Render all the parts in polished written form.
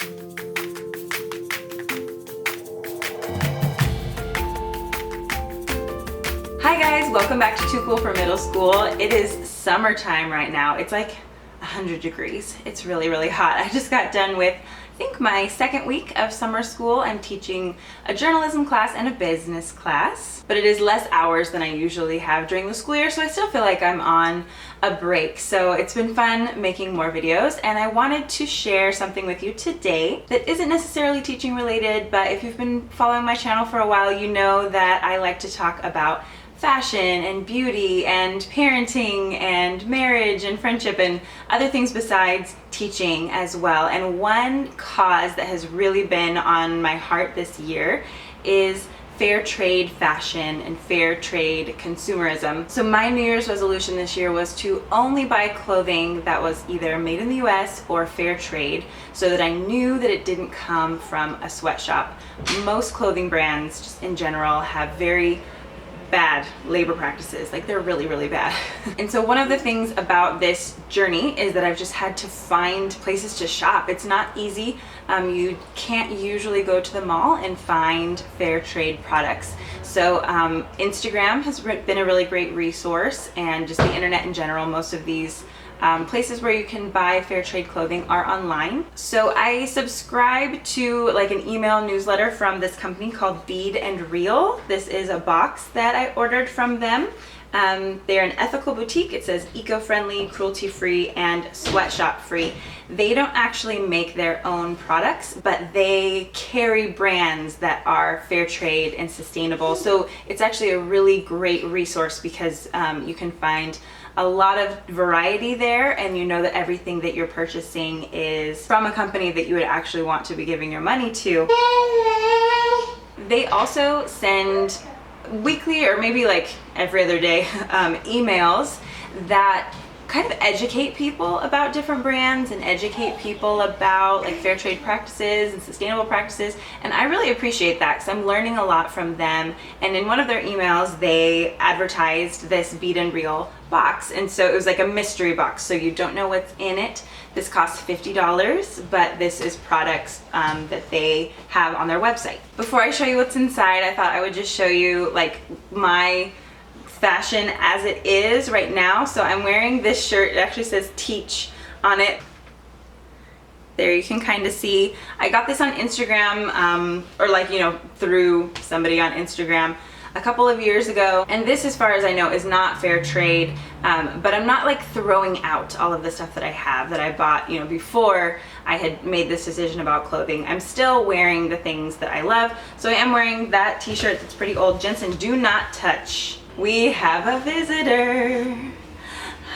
Hi guys, welcome back to Too Cool for Middle School. It is summertime right now. It's like 100 degrees. It's really, really hot. I just got done with, I think, my second week of summer school. I'm teaching a journalism class and a business class, but it is less hours than I usually have during the school year, so I still feel like I'm on a break. So it's been fun making more videos, and I wanted to share something with you today that isn't necessarily teaching related, but if you've been following my channel for a while, you know that I like to talk about fashion and beauty and parenting and marriage and friendship and other things besides teaching as well. And one cause that has really been on my heart this year is fair trade fashion and fair trade consumerism. So my New Year's resolution this year was to only buy clothing that was either made in the US or fair trade, so that I knew that it didn't come from a sweatshop. Most clothing brands just in general have very bad labor practices. Like, they're really, really bad. And so one of the things about this journey is that I've just had to find places to shop. It's not easy. You can't usually go to the mall and find fair trade products. So Instagram has been a really great resource, and just the internet in general. Most of these places where you can buy fair trade clothing are online. So I subscribe to like an email newsletter from this company called Bead Reel. This is a box that I ordered from them. They're an ethical boutique. It says eco-friendly, cruelty-free, and sweatshop-free. They don't actually make their own products, but they carry brands that are fair trade and sustainable. So it's actually a really great resource because you can find a lot of variety there, and you know that everything that you're purchasing is from a company that you would actually want to be giving your money to. They also send weekly, or maybe like every other day, emails that kind of educate people about different brands and educate people about like fair trade practices and sustainable practices. And I really appreciate that because I'm learning a lot from them. And in one of their emails, they advertised this Bead Reel box. And so it was like a mystery box, so you don't know what's in it. This costs $50, but this is products that they have on their website. Before I show you what's inside, I thought I would just show you like my fashion as it is right now. So I'm wearing this shirt. It actually says Teach on it. There you can kind of see. I got this on Instagram, or like, you know, through somebody on Instagram a couple of years ago. And this, as far as I know, is not fair trade, but I'm not like throwing out all of the stuff that I have that I bought, you know, before I had made this decision about clothing. I'm still wearing the things that I love. So I am wearing that t-shirt that's pretty old. Jenson, do not touch. We have a visitor.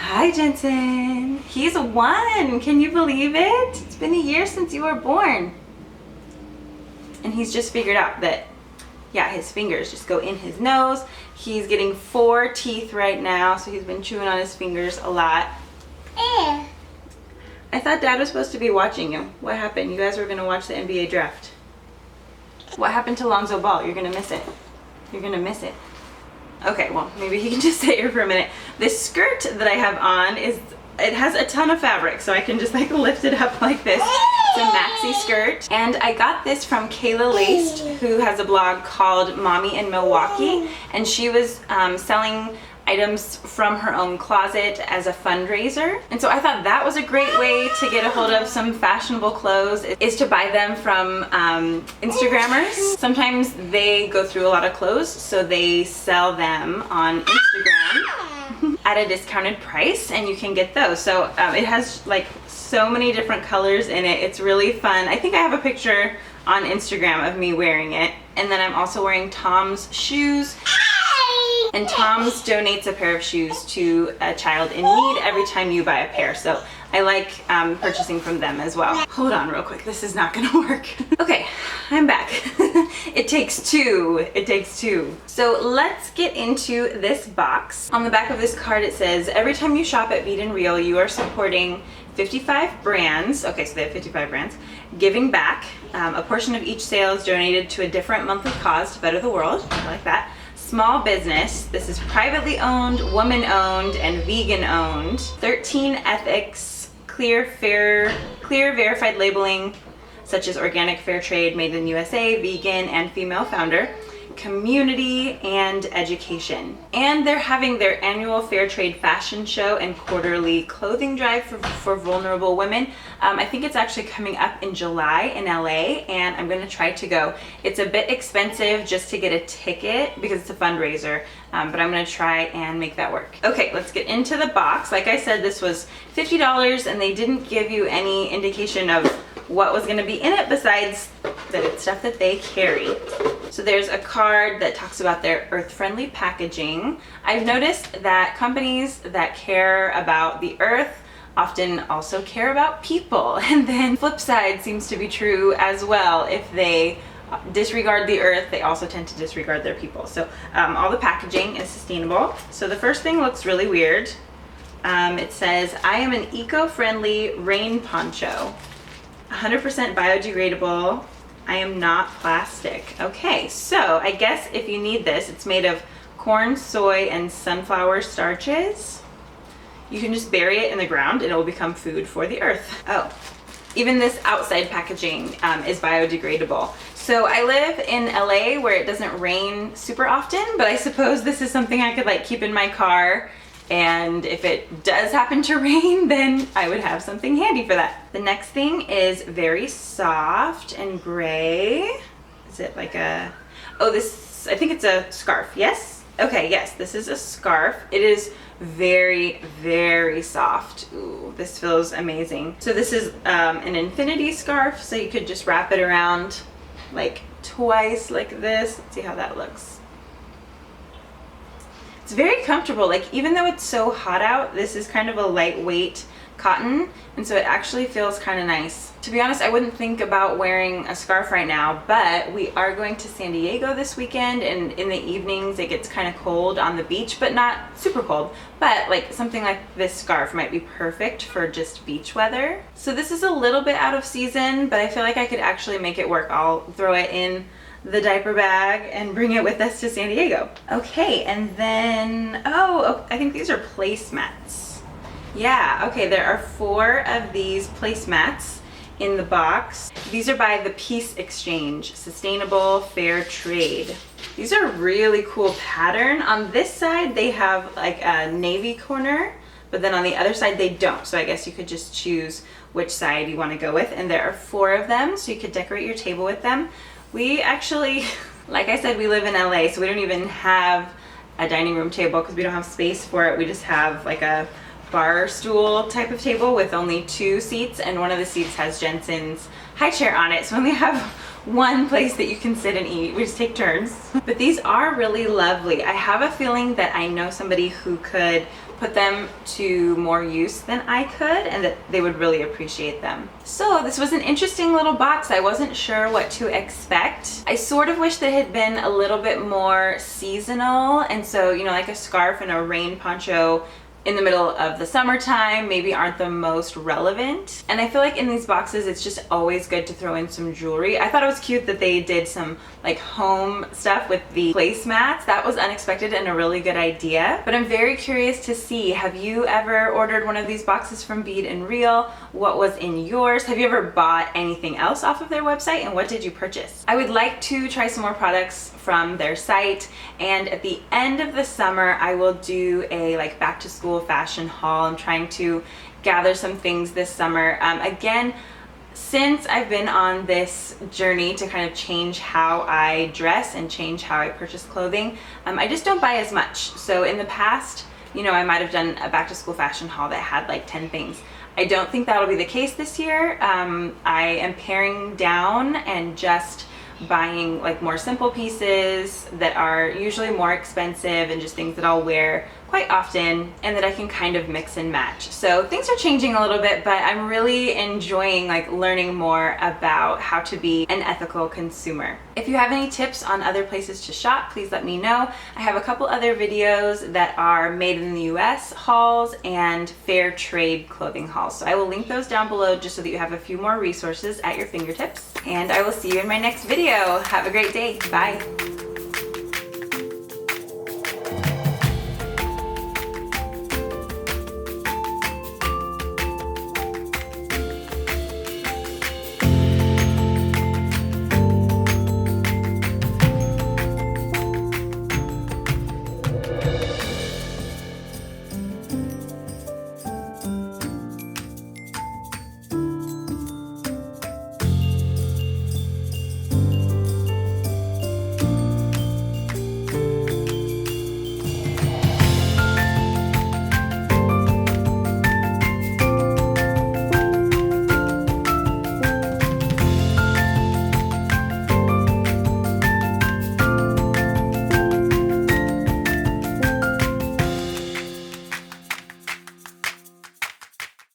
Hi, Jenson. He's 1. Can you believe it? It's been a year since you were born. And he's just figured out that, yeah, his fingers just go in his nose. He's getting 4 teeth right now, so he's been chewing on his fingers a lot. I thought Dad was supposed to be watching you. What happened? You guys were going to watch the NBA draft. What happened to Lonzo Ball? You're going to miss it. You're going to miss it. Okay, well, maybe he can just sit here for a minute. This skirt that I have on it has a ton of fabric, so I can just like lift it up like this. It's a maxi skirt, and I got this from Kayla Laced, who has a blog called Mommy in Milwaukee, and she was selling items from her own closet as a fundraiser. And so I thought that was a great way to get a hold of some fashionable clothes, is to buy them from Instagrammers. Sometimes they go through a lot of clothes, so they sell them on Instagram at a discounted price, and you can get those. So it has like so many different colors in it. It's really fun. I think I have a picture on Instagram of me wearing it. And then I'm also wearing Tom's shoes. And Tom's donates a pair of shoes to a child in need every time you buy a pair. So I like purchasing from them as well. Hold on real quick, this is not gonna work. Okay, I'm back. It takes two, it takes two. So let's get into this box. On the back of this card it says, every time you shop at Bead Reel, you are supporting 55 brands, okay, so they have 55 brands, giving back. A portion of each sale is donated to a different monthly cause to better the world. I like that. Small business. This is privately owned, woman-owned, and vegan-owned. 13 ethics, clear, verified labeling, such as organic, fair trade, made in USA, vegan, and female founder, community, and education. And they're having their annual fair trade fashion show and quarterly clothing drive for vulnerable women. I think it's actually coming up in July in LA, and I'm gonna try to go. It's a bit expensive just to get a ticket because it's a fundraiser, but I'm gonna try and make that work. Okay, let's get into the box. Like I said, this was $50, and they didn't give you any indication of what was gonna be in it besides that it's stuff that they carry. So there's a card that talks about their earth-friendly packaging. I've noticed that companies that care about the earth often also care about people. And then flip side seems to be true as well. If they disregard the earth, they also tend to disregard their people. So all the packaging is sustainable. So the first thing looks really weird. It says, I am an eco-friendly rain poncho. 100% biodegradable. I am not plastic. Okay, so I guess if you need this, it's made of corn, soy, and sunflower starches. You can just bury it in the ground and it will become food for the earth. Oh, even this outside packaging is biodegradable. So I live in LA where it doesn't rain super often, but I suppose this is something I could like keep in my car, and if it does happen to rain, then I would have something handy for that. The next thing is very soft and gray. Is it like a, oh, this, I think it's a scarf, yes? Okay, yes, this is a scarf. It is very, very soft. Ooh, this feels amazing. So this is an infinity scarf, so you could just wrap it around like twice like this. Let's see how that looks. It's very comfortable. Like, even though it's so hot out, this is kind of a lightweight cotton, and so it actually feels kind of nice. To be honest, I wouldn't think about wearing a scarf right now, but we are going to San Diego this weekend, and in the evenings it gets kind of cold on the beach, but not super cold. But like something like this scarf might be perfect for just beach weather. So this is a little bit out of season, but I feel like I could actually make it work. I'll throw it in the diaper bag and bring it with us to San Diego. Okay, and then, oh, I think these are placemats. Yeah, okay, there are 4 of these placemats in the box. These are by the Peace Exchange, Sustainable Fair Trade. These are really cool pattern. On this side, they have like a navy corner, but then on the other side they don't. So I guess you could just choose which side you want to go with. And there are 4 of them, so you could decorate your table with them. We actually, like I said, we live in LA, so we don't even have a dining room table because we don't have space for it. We just have like a bar stool type of table with only 2 seats, and one of the seats has Jenson's high chair on it, so we only have one place that you can sit and eat. We just take turns. But these are really lovely. I have a feeling that I know somebody who could put them to more use than I could, and that they would really appreciate them. So this was an interesting little box. I wasn't sure what to expect. I sort of wish that it had been a little bit more seasonal, and so, you know, like a scarf and a rain poncho in the middle of the summertime maybe aren't the most relevant. And I feel like in these boxes it's just always good to throw in some jewelry. I thought it was cute that they did some like home stuff with the placemats. That was unexpected and a really good idea. But I'm very curious to see, have you ever ordered one of these boxes from Bead Reel? What was in yours? Have you ever bought anything else off of their website, and what did you purchase? I would like to try some more products from their site, and at the end of the summer I will do a like back to school fashion haul. I'm trying to gather some things this summer. Again, since I've been on this journey to kind of change how I dress and change how I purchase clothing, I just don't buy as much. So in the past, you know, I might have done a back to school fashion haul that had like 10 things. I don't think that'll be the case this year. I am paring down and just buying like more simple pieces that are usually more expensive and just things that I'll wear quite often and that I can kind of mix and match. So things are changing a little bit, but I'm really enjoying like learning more about how to be an ethical consumer. If you have any tips on other places to shop, please let me know. I have a couple other videos that are made in the US hauls and fair trade clothing hauls. So I will link those down below just so that you have a few more resources at your fingertips. And I will see you in my next video. Have a great day. Bye.